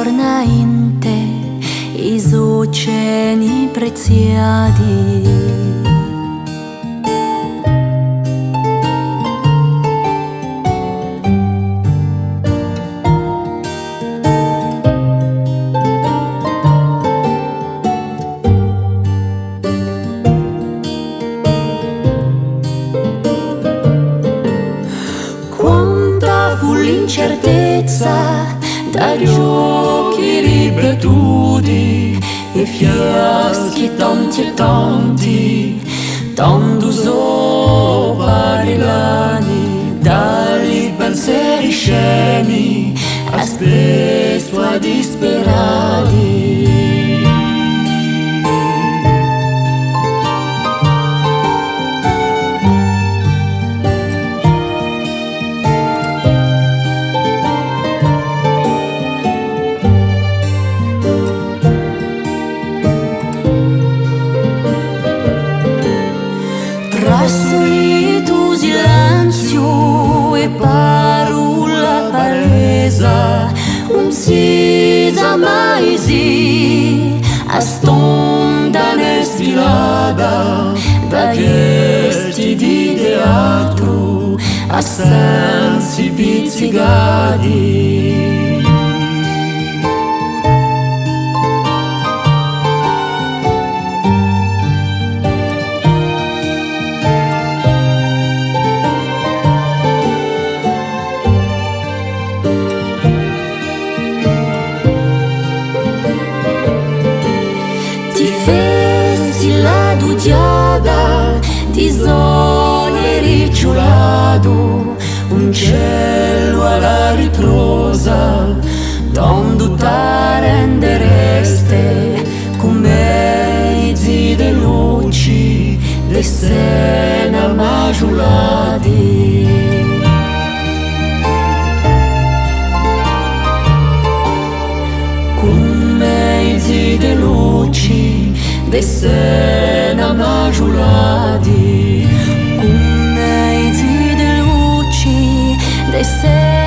torna in te i oceani preziati. L'incertezza da giochi ripetuti e fiaschi tanti e tanti, tanto sopra le lani, dagli pensieri scemi a spesso a disperati. Solito silenzio e parola palesa, non si sa mai sì, a stonda nel sfilata, da gesti di teatro a sensi pizzicati. Di zone ricciolato, un cielo alla ritrosa, donde t'arrendereste con mezzi de luci, de sena maggiolati. Con mezzi de luci, de sena maggiolati, con mezzi de luci, de sena